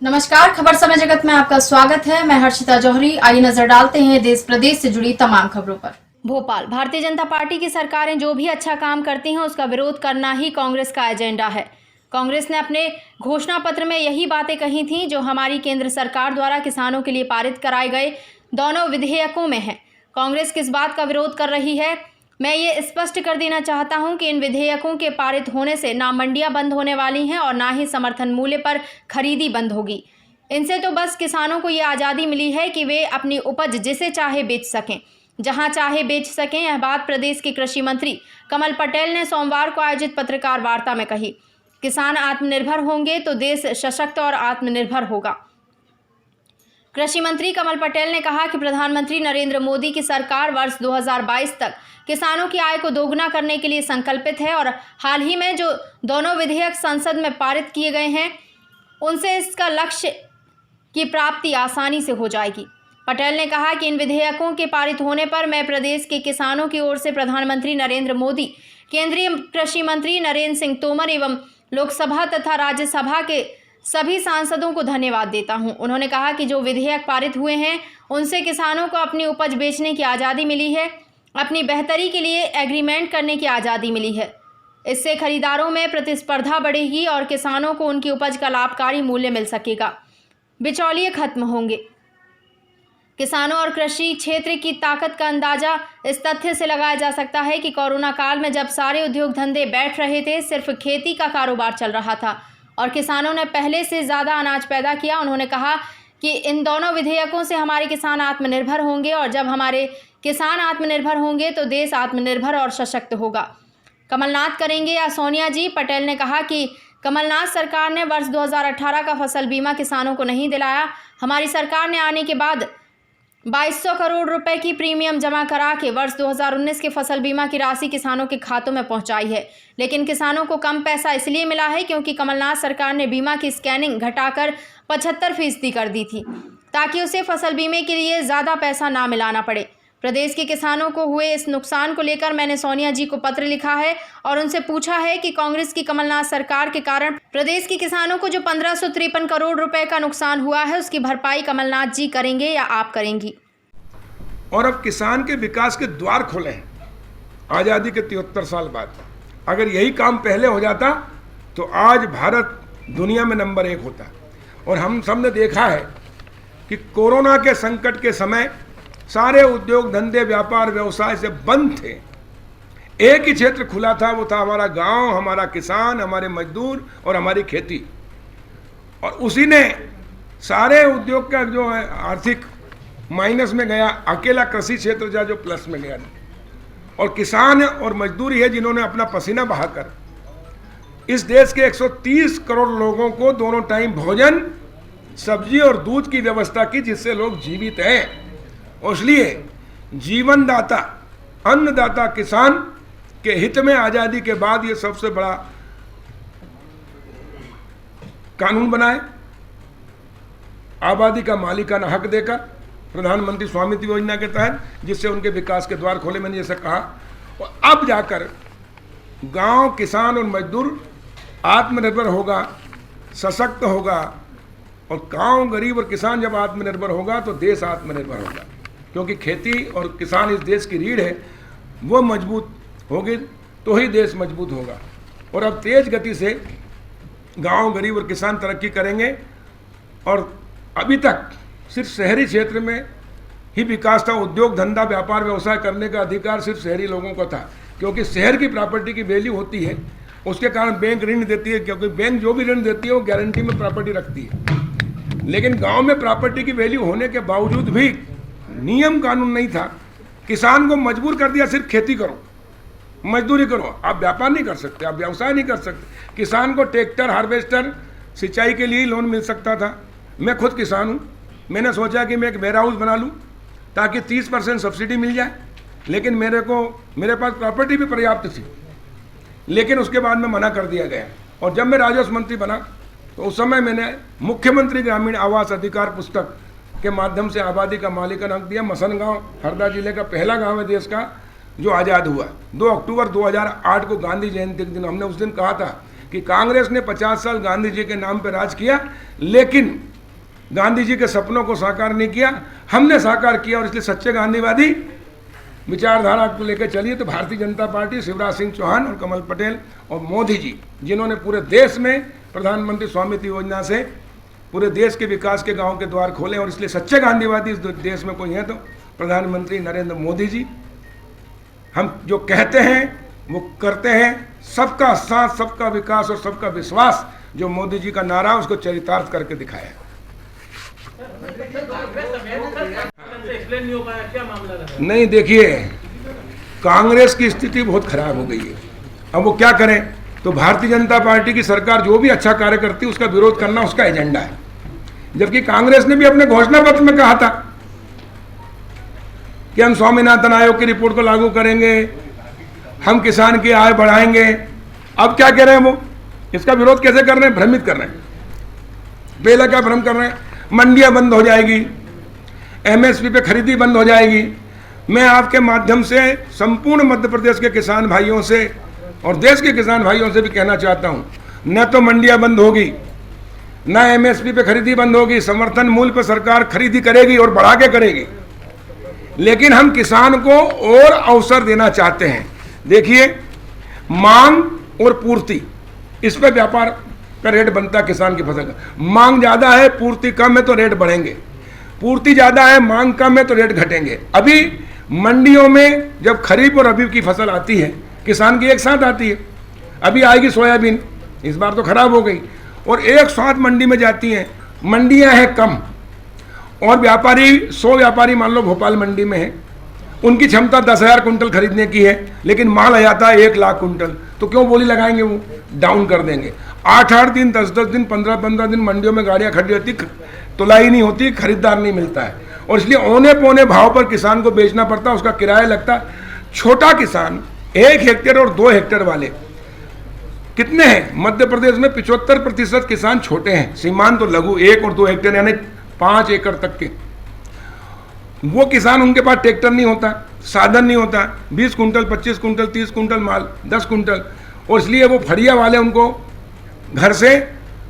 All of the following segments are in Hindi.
नमस्कार, खबर समय जगत में आपका स्वागत है। मैं हर्षिता जौहरी। आइए नजर डालते हैं देश प्रदेश से जुड़ी तमाम खबरों पर। भोपाल भारतीय जनता पार्टी की सरकारें जो भी अच्छा काम करती हैं उसका विरोध करना ही कांग्रेस का एजेंडा है। कांग्रेस ने अपने घोषणा पत्र में यही बातें कही थीं जो हमारी केंद्र सरकार द्वारा किसानों के लिए पारित कराए गए दोनों विधेयकों में है। कांग्रेस किस बात का विरोध कर रही है, मैं ये स्पष्ट कर देना चाहता हूं कि इन विधेयकों के पारित होने से ना मंडियां बंद होने वाली हैं और ना ही समर्थन मूल्य पर खरीदी बंद होगी। इनसे तो बस किसानों को ये आज़ादी मिली है कि वे अपनी उपज जिसे चाहे बेच सकें, जहां चाहे बेच सकें। यह बात प्रदेश के कृषि मंत्री कमल पटेल ने सोमवार को आयोजित पत्रकार वार्ता में कही। किसान आत्मनिर्भर होंगे तो देश सशक्त और आत्मनिर्भर होगा। कृषि मंत्री कमल पटेल ने कहा कि प्रधानमंत्री नरेंद्र मोदी की सरकार वर्ष 2022 तक किसानों की आय को दोगुना करने के लिए संकल्पित है और हाल ही में जो दोनों विधेयक संसद में पारित किए गए हैं उनसे इसका लक्ष्य की प्राप्ति आसानी से हो जाएगी। पटेल ने कहा कि इन विधेयकों के पारित होने पर मैं प्रदेश के किसानों की ओर से प्रधानमंत्री नरेंद्र मोदी, केंद्रीय कृषि मंत्री नरेंद्र सिंह तोमर एवं लोकसभा तथा राज्यसभा के सभी सांसदों को धन्यवाद देता हूं। उन्होंने कहा कि जो विधेयक पारित हुए हैं उनसे किसानों को अपनी उपज बेचने की आज़ादी मिली है, अपनी बेहतरी के लिए एग्रीमेंट करने की आज़ादी मिली है। इससे खरीदारों में प्रतिस्पर्धा बढ़ेगी और किसानों को उनकी उपज का लाभकारी मूल्य मिल सकेगा। बिचौलिए खत्म होंगे। किसानों और कृषि क्षेत्र की ताकत का अंदाजा इस तथ्य से लगाया जा सकता है कि कोरोना काल में जब सारे उद्योग धंधे बैठ रहे थे, सिर्फ खेती का कारोबार चल रहा था और किसानों ने पहले से ज़्यादा अनाज पैदा किया। उन्होंने कहा कि इन दोनों विधेयकों से हमारे किसान आत्मनिर्भर होंगे और जब हमारे किसान आत्मनिर्भर होंगे तो देश आत्मनिर्भर और सशक्त होगा। कमलनाथ करेंगे या सोनिया जी? पटेल ने कहा कि कमलनाथ सरकार ने वर्ष 2018 का फसल बीमा किसानों को नहीं दिलाया। हमारी सरकार ने आने के बाद 2200 करोड़ रुपए की प्रीमियम जमा करा के वर्ष 2019 के फसल बीमा की राशि किसानों के खातों में पहुंचाई है। लेकिन किसानों को कम पैसा इसलिए मिला है क्योंकि कमलनाथ सरकार ने बीमा की स्कैनिंग घटाकर 75% कर दी थी ताकि उसे फसल बीमे के लिए ज़्यादा पैसा ना मिलाना पड़े। प्रदेश के किसानों को हुए इस नुकसान को लेकर मैंने सोनिया जी को पत्र लिखा है और उनसे पूछा है कि कांग्रेस की कमलनाथ सरकार के कारण प्रदेश के किसानों को जो 1553 करोड़ रुपए का नुकसान हुआ है उसकी भरपाई कमलनाथ जी करेंगे या आप करेंगी? और अब किसान के विकास के द्वार खोले हैं आज़ादी के 73 साल बाद। अगर यही काम पहले हो जाता तो आज भारत दुनिया में नंबर 1 होता। और हम सब ने देखा है कि कोरोना के संकट के समय सारे उद्योग धंधे व्यापार व्यवसाय से बंद थे। एक ही क्षेत्र खुला था, वो था हमारा गांव, हमारा किसान, हमारे मजदूर और हमारी खेती। और उसी ने सारे उद्योग का जो है आर्थिक माइनस में गया, अकेला कृषि क्षेत्र जा जो प्लस में गया। और किसान और मजदूर ही है जिन्होंने अपना पसीना बहाकर इस देश के 130 करोड़ लोगों को दोनों टाइम भोजन, सब्जी और दूध की व्यवस्था की, जिससे लोग जीवित हैं। और इसलिए जीवनदाता अन्नदाता किसान के हित में आज़ादी के बाद ये सबसे बड़ा कानून बनाए। आबादी का मालिकाना हक देकर प्रधानमंत्री स्वामित्व योजना के तहत, जिससे उनके विकास के द्वार खोले, मैंने जैसे कहा। और अब जाकर गांव, किसान और मजदूर आत्मनिर्भर होगा, सशक्त होगा। और गांव, गरीब और किसान जब आत्मनिर्भर होगा तो देश आत्मनिर्भर होगा, क्योंकि खेती और किसान इस देश की रीढ़ है। वो मजबूत होगी तो ही देश मजबूत होगा। और अब तेज गति से गांव, गरीब और किसान तरक्की करेंगे। और अभी तक सिर्फ शहरी क्षेत्र में ही विकास था। उद्योग धंधा व्यापार व्यवसाय करने का अधिकार सिर्फ शहरी लोगों को था, क्योंकि शहर की प्रॉपर्टी की वैल्यू होती है, उसके कारण बैंक ऋण देती है, क्योंकि बैंक जो भी ऋण देती है वो गारंटी में प्रॉपर्टी रखती है। लेकिन गांव में प्रॉपर्टी की वैल्यू होने के बावजूद भी नियम कानून नहीं था। किसान को मजबूर कर दिया सिर्फ खेती करो, मजदूरी करो, आप व्यापार नहीं कर सकते, आप व्यवसाय नहीं कर सकते। किसान को ट्रैक्टर, हार्वेस्टर, सिंचाई के लिए लोन मिल सकता था। मैं खुद किसान हूँ, मैंने सोचा कि मैं एक वेयर हाउस बना लूँ ताकि 30% सब्सिडी मिल जाए। लेकिन मेरे पास प्रॉपर्टी भी पर्याप्त थी, लेकिन उसके बाद में मना कर दिया गया। और जब मैं राजस्व मंत्री बना तो उस समय मैंने मुख्यमंत्री ग्रामीण आवास अधिकार पुस्तक के माध्यम से आबादी का मालिकाना हक दिया। मसन गांव हरदा जिले का पहला गांव है देश का जो आज़ाद हुआ। 2 अक्टूबर 2008 को गांधी जयंती के दिन हमने उस दिन कहा था कि कांग्रेस ने 50 साल गांधी जी के नाम पर राज किया, लेकिन गांधी जी के सपनों को साकार नहीं किया, हमने साकार किया। और इसलिए सच्चे गांधीवादी विचारधारा को लेकर चलिए तो भारतीय जनता पार्टी, शिवराज सिंह चौहान और कमल पटेल और मोदी जी, जिन्होंने पूरे देश में प्रधानमंत्री स्वामित्व योजना से पूरे देश के विकास के गांव के द्वार खोले। और इसलिए सच्चे गांधीवादी इस देश में कोई हैं तो प्रधानमंत्री नरेंद्र मोदी जी। हम जो कहते हैं वो करते हैं, सबका साथ, सबका विकास और सबका विश्वास, जो मोदी जी का नारा उसको चरितार्थ करके दिखाया। नहीं, देखिए, कांग्रेस की स्थिति बहुत खराब हो गई है। अब वो क्या करें? तो भारतीय जनता पार्टी की सरकार जो भी अच्छा कार्य करती है उसका विरोध करना उसका एजेंडा है। जबकि कांग्रेस ने भी अपने घोषणा पत्र में कहा था कि हम स्वामीनाथन आयोग की रिपोर्ट को लागू करेंगे, हम किसान की आय बढ़ाएंगे। अब क्या कह रहे हैं वो? इसका विरोध कैसे कर रहे हैं? भ्रमित कर रहे हैं, बेला क्या भ्रम कर रहे हैं। मंडियां बंद हो जाएगी, एमएसपी पे खरीदी बंद हो जाएगी। मैं आपके माध्यम से संपूर्ण मध्य प्रदेश के किसान भाइयों से और देश के किसान भाइयों से भी कहना चाहता हूं, न तो मंडियां बंद होगी, न एमएसपी पे खरीदी बंद होगी। समर्थन मूल्य पर सरकार खरीदी करेगी और बढ़ा के करेगी, लेकिन हम किसान को और अवसर देना चाहते हैं। देखिए, मांग और पूर्ति, इस पर व्यापार का रेट बनता है किसान की फसल का। मांग ज्यादा है, पूर्ति कम है तो रेट बढ़ेंगे, पूर्ति ज्यादा है, मांग कम है तो रेट घटेंगे। अभी मंडियों में जब खरीफ और रबी की फसल आती है, किसान की एक साथ आती है। अभी आएगी सोयाबीन, इस बार तो खराब हो गई, और एक साथ मंडी में जाती हैं। मंडियां हैं कम, और व्यापारी 100 व्यापारी मान लो भोपाल मंडी में है, उनकी क्षमता 10,000 कुंटल खरीदने की है, लेकिन माल आ जाता है 1 लाख कुंटल। तो क्यों बोली लगाएंगे? वो डाउन कर देंगे। 8-8 दिन, 10-10 दिन, 15-15 दिन मंडियों में गाड़ियां खड़ी रहती, तुलाई नहीं होती, खरीदार नहीं मिलता है, और इसलिए औने पौने भाव पर किसान को बेचना पड़ता है, उसका किराया लगता है। छोटा किसान 1 हेक्टेयर और 2 हेक्टेयर वाले कितने हैं? मध्य प्रदेश में 75% किसान छोटे हैं, सीमांत तो लघु 1 और 2 हेक्टेयर यानी 5 एकड़ तक के। वो किसान, उनके पास ट्रैक्टर नहीं होता, साधन नहीं होता, 20 कुंटल, 25 कुंटल, 30 कुंटल माल, 10 कुंटल, और इसलिए वो फड़िया वाले उनको घर से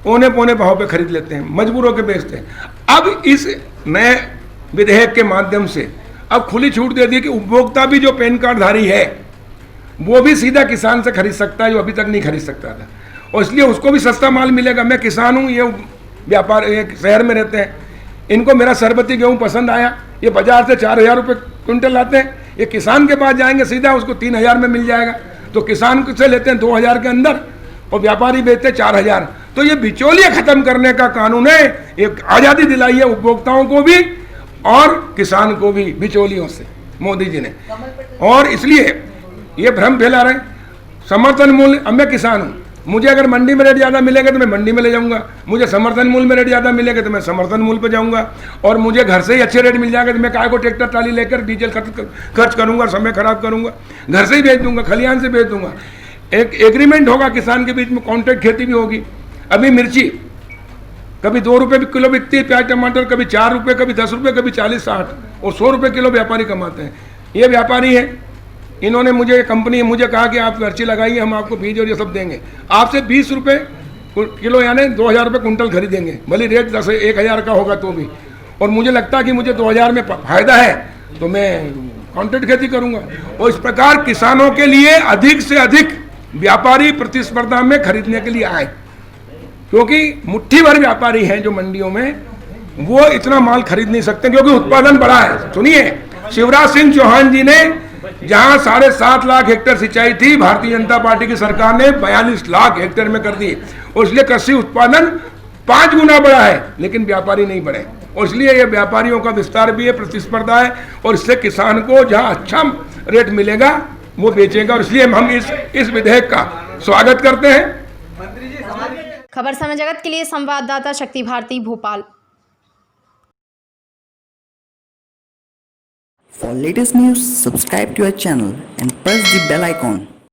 औने पौने भाव पे खरीद लेते हैं, मजबूर होकर बेचते हैं। अब इस नए विधेयक के माध्यम से अब खुली छूट दे दी कि उपभोक्ता भी जो पैन कार्ड धारी है वो भी सीधा किसान से खरीद सकता है, जो अभी तक नहीं खरीद सकता था, और इसलिए उसको भी सस्ता माल मिलेगा। मैं किसान हूँ, ये व्यापार शहर में रहते हैं, इनको मेरा सरबती गेहूँ पसंद आया, ये बाजार से 4,000 रुपये क्विंटल लाते हैं, ये किसान के पास जाएंगे सीधा उसको 3,000 में मिल जाएगा। तो किसान से लेते हैं 2,000 के अंदर और व्यापारी बेचते हैं 4,000। तो ये बिचौलिए खत्म करने का कानून है, एक आज़ादी दिलाई है उपभोक्ताओं को भी और किसान को भी बिचौलियों से मोदी जी ने। और इसलिए ये भ्रम फैला रहे हैं। समर्थन मूल्य, अब मैं किसान हूँ, मुझे अगर मंडी में रेट ज़्यादा मिलेगा तो मैं मंडी में ले जाऊंगा, मुझे समर्थन मूल्य में रेट ज़्यादा मिलेगा तो मैं समर्थन मूल्य पे जाऊंगा, और मुझे घर से ही अच्छे रेट मिल जाएगा तो मैं काय को ट्रैक्टर ट्राली लेकर डीजल खर्च करूंगा, समय खराब करूंगा, घर से ही बेच दूंगा, खलिहान से बेच दूंगा। एक एग्रीमेंट होगा किसान के बीच में, कॉन्ट्रैक्ट खेती भी होगी। अभी मिर्ची कभी 2 रुपये किलो बिकती है, प्याज टमाटर कभी 4 रुपये, कभी 10 रुपये, कभी 40-60 और 100 रुपये किलो व्यापारी कमाते हैं। ये व्यापारी है, इन्होंने मुझे, कंपनी मुझे कहा कि आप पर्ची लगाइए, हम आपको बीज और ये सब देंगे, आपसे 20 रुपये किलो यानी 2,000 रुपये कुंटल खरीदेंगे, भले रेट 1,000 का होगा तो भी, और मुझे लगता है कि मुझे 2,000 में फायदा है तो मैं कॉन्ट्रैक्ट खेती करूंगा। और इस प्रकार किसानों के लिए अधिक से अधिक व्यापारी प्रतिस्पर्धा में खरीदने के लिए आए, क्योंकि मुट्ठी भर व्यापारी हैं जो मंडियों में, वो इतना माल खरीद नहीं सकते क्योंकि उत्पादन बड़ा है। सुनिए, शिवराज सिंह चौहान जी ने जहां 7.5 लाख हेक्टेयर सिंचाई थी, भारतीय जनता पार्टी की सरकार ने 42 लाख हेक्टेयर में कर दी, और इसलिए कृषि उत्पादन 5 गुना बढ़ा है, लेकिन व्यापारी नहीं बढ़े, और इसलिए ये व्यापारियों का विस्तार भी है, प्रतिस्पर्धा है, और इससे किसान को जहां अच्छा रेट मिलेगा वो बेचेगा, और इसलिए हम इस विधेयक का स्वागत करते हैं। खबर समय जगत के लिए संवाददाता शक्ति Bharti, Bhopal. For latest news, subscribe to our channel and press the bell icon.